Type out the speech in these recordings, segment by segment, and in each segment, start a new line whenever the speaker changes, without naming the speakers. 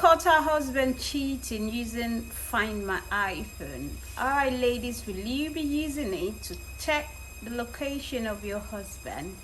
caught her husband cheating using Find My iPhone. Alright, ladies, will you be using it to check the location of your husband?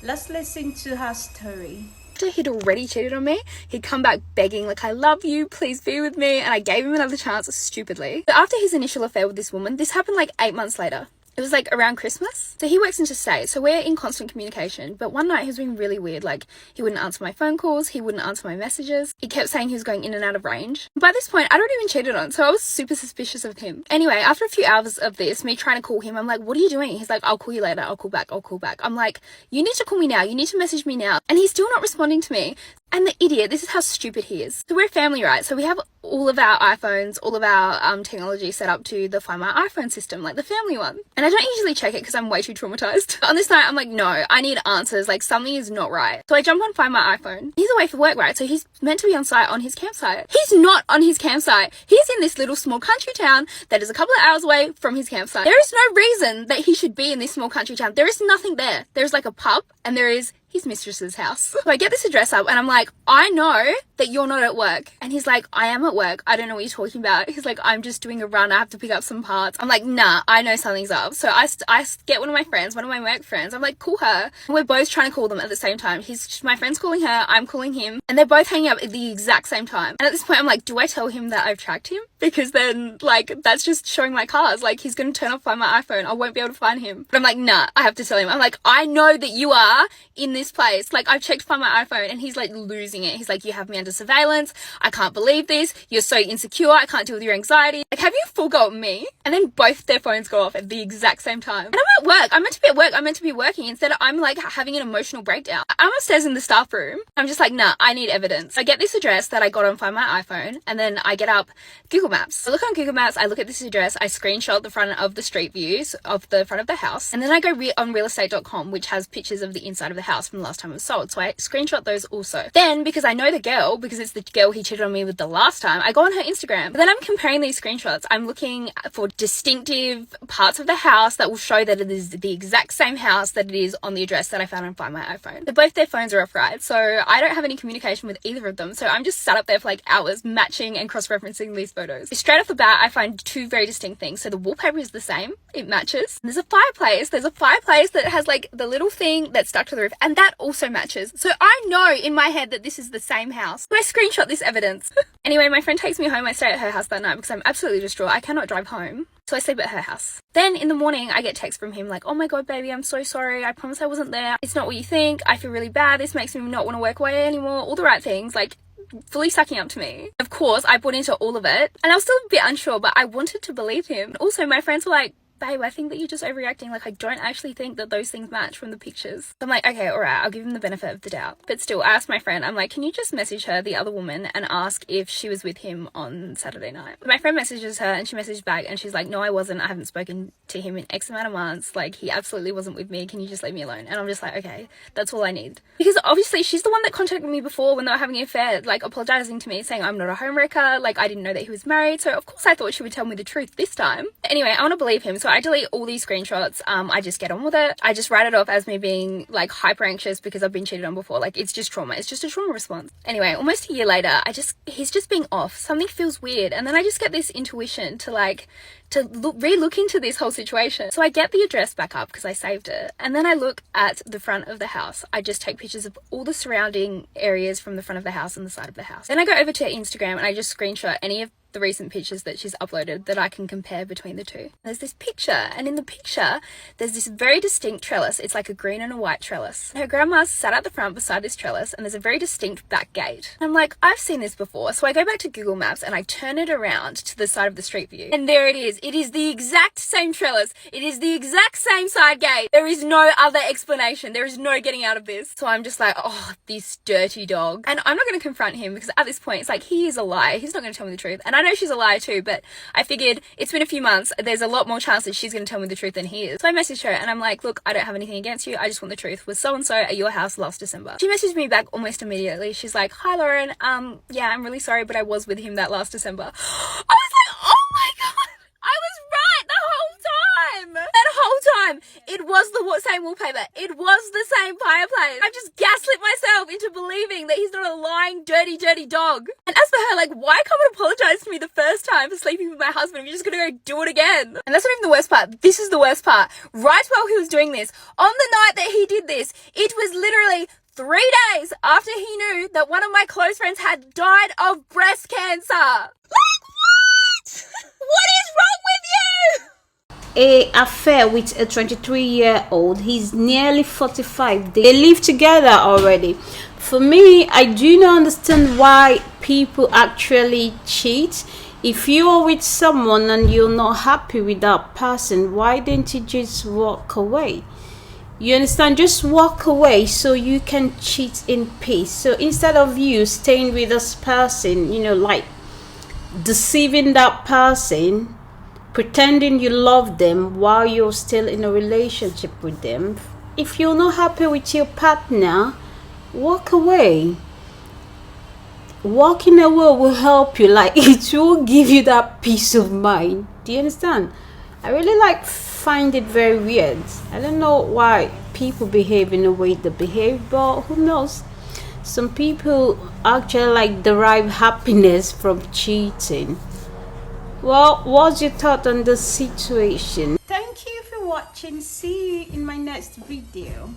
Let's listen to her story.
After he'd already cheated on me, he'd come back begging, like, I love you, please be with me, and I gave him another chance, stupidly. But after his initial affair with this woman, this happened like 8 months later. It was like around Christmas. So he works interstate, so we're in constant communication. But one night he was being really weird. Like, he wouldn't answer my phone calls, he wouldn't answer my messages. He kept saying he was going in and out of range. By this point, I'd already been cheated on, so I was super suspicious of him. Anyway, after a few hours of this, me trying to call him, I'm like, what are you doing? He's like, I'll call you later, I'll call back, I'll call back. I'm like, you need to call me now, you need to message me now. And he's still not responding to me. And the idiot, this is how stupid he is. So we're a family, right? So we have all of our iPhones, all of our technology set up to the Find My iPhone system, like the family one. And I don't usually check it because I'm way too traumatized. On this night, I'm like, no, I need answers. Like, something is not right. So I jump on Find My iPhone. He's away for work, right? So he's meant to be on site on his campsite. He's not on his campsite. He's in this little small country town that is a couple of hours away from his campsite. There is no reason that he should be in this small country town. There is nothing there. There's like a pub and there is his mistress's house. So I get this address up and I'm like, I know that you're not at work. And he's like, I am at work. I don't know what you're talking about. He's like, I'm just doing a run. I have to pick up some parts. I'm like, nah, I know something's up. So I get one of my friends, one of my work friends. I'm like, call her. And we're both trying to call them at the same time. My friend's calling her, I'm calling him. And they're both hanging up at the exact same time. And at this point, I'm like, do I tell him that I've tracked him? Because then, like, that's just showing my cards. Like, he's going to turn off Find My iPhone. I won't be able to find him. But I'm like, nah, I have to tell him. I'm like, I know that you are in this place. Like, I've checked Find My iPhone. And he's like losing it. He's like, you have me under surveillance. I can't believe this. You're so insecure. I can't deal with your anxiety. Like, have you forgotten me? And then both their phones go off at the exact same time. And I'm at work. I'm meant to be at work. I'm meant to be working. Instead, I'm like having an emotional breakdown. I'm upstairs in the staff room. I'm just like, nah, I need evidence. I get this address that I got on Find My iPhone. And then I get up Google Maps. I look on Google Maps. I look at this address. I screenshot the front of the street views of the front of the house. And then I go on realestate.com, which has pictures of the inside of the house from the last time it was sold. So I screenshot those also. Then, because I know the girl, because it's the girl he cheated on me with the last time, I go on her Instagram. But then I'm comparing these screenshots. I'm looking for distinctive parts of the house that will show that it is the exact same house that it is on the address that I found on Find My iPhone. But both their phones are off, right? So I don't have any communication with either of them. So I'm just sat up there for like hours matching and cross-referencing these photos. Straight off the bat, I find two very distinct things. So the wallpaper is the same. It matches. There's a fireplace. There's a fireplace that has like the little thing that's stuck to the roof, and that also matches. So I know in my head that this is the same house. So I screenshot this evidence. Anyway, my friend takes me home. I stay at her house that night because I'm absolutely distraught. I cannot drive home. So I sleep at her house. Then in the morning, I get text from him like, oh my God, baby, I'm so sorry. I promise I wasn't there. It's not what you think. I feel really bad. This makes me not want to work away anymore. All the right things, like fully sucking up to me. Of course, I bought into all of it and I was still a bit unsure, but I wanted to believe him. Also, my friends were like, babe, I think that you're just overreacting. Like, I don't actually think that those things match from the pictures. So I'm like, okay, all right, I'll give him the benefit of the doubt. But still, I asked my friend, I'm like, can you just message her, the other woman, and ask if she was with him on Saturday night? My friend messages her and she messaged back and she's like, no, I wasn't. I haven't spoken to him in X amount of months. Like, he absolutely wasn't with me. Can you just leave me alone? And I'm just like, okay, that's all I need. Because obviously she's the one that contacted me before when they were having an affair, like apologizing to me, saying I'm not a homewrecker. Like, I didn't know that he was married. So of course I thought she would tell me the truth this time. Anyway, I want to believe him. So I delete all these screenshots. I just get on with it. I just write it off as me being like hyper anxious because I've been cheated on before. Like, it's just trauma. It's just a trauma response. Anyway, almost a year later, he's just being off. Something feels weird. And then I just get this intuition to re-look into this whole situation. So I get the address back up because I saved it. And then I look at the front of the house. I just take pictures of all the surrounding areas from the front of the house and the side of the house. Then I go over to Instagram and I just screenshot any of the recent pictures that she's uploaded that I can compare between the two. There's this picture, and in the picture there's this very distinct trellis. It's like a green and a white trellis. Her grandma's sat at the front beside this trellis and there's a very distinct back gate. And I'm like, I've seen this before. So I go back to Google Maps and I turn it around to the side of the street view, and there it is. It is the exact same trellis. It is the exact same side gate. There is no other explanation. There is no getting out of this. So I'm just like, oh, this dirty dog. And I'm not going to confront him because at this point it's like, he is a liar. He's not going to tell me the truth. And I know she's a liar too, but I figured it's been a few months. There's a lot more chance that she's going to tell me the truth than he is. So I messaged her and I'm like, look, I don't have anything against you. I just want the truth. Was so-and-so at your house last December? She messaged me back almost immediately. She's like, hi, Lauren. Yeah, I'm really sorry, but I was with him that last December. I was like, oh my God. I was right the whole time. That whole time, it was the same wallpaper. It was the same fireplace. I've just gaslit myself into believing that he's not a lying, dirty, dirty dog. And as for her, like, why come and apologize to me the first time for sleeping with my husband? You're just gonna go do it again. And that's not even the worst part. This is the worst part. Right while he was doing this, on the night that he did this, it was literally 3 days after he knew that one of my close friends had died of breast cancer. Like, what? What is wrong with you?
A affair with a 23-year-old. He's nearly 45. They live together already. For me, I do not understand why people actually cheat. If you are with someone and you're not happy with that person, why didn't you just walk away? You understand? Just walk away so you can cheat in peace. So instead of you staying with this person, like deceiving that person, pretending you love them while you're still in a relationship with them, if you're not happy with your partner, walk away. Walking away will help you. Like, it will give you that peace of mind. Do you understand? I really find it very weird. I don't know why people behave in the way they behave, but who knows? Some people actually derive happiness from cheating. Well, what's your thought on this situation? Thank you for watching. See you in my next video.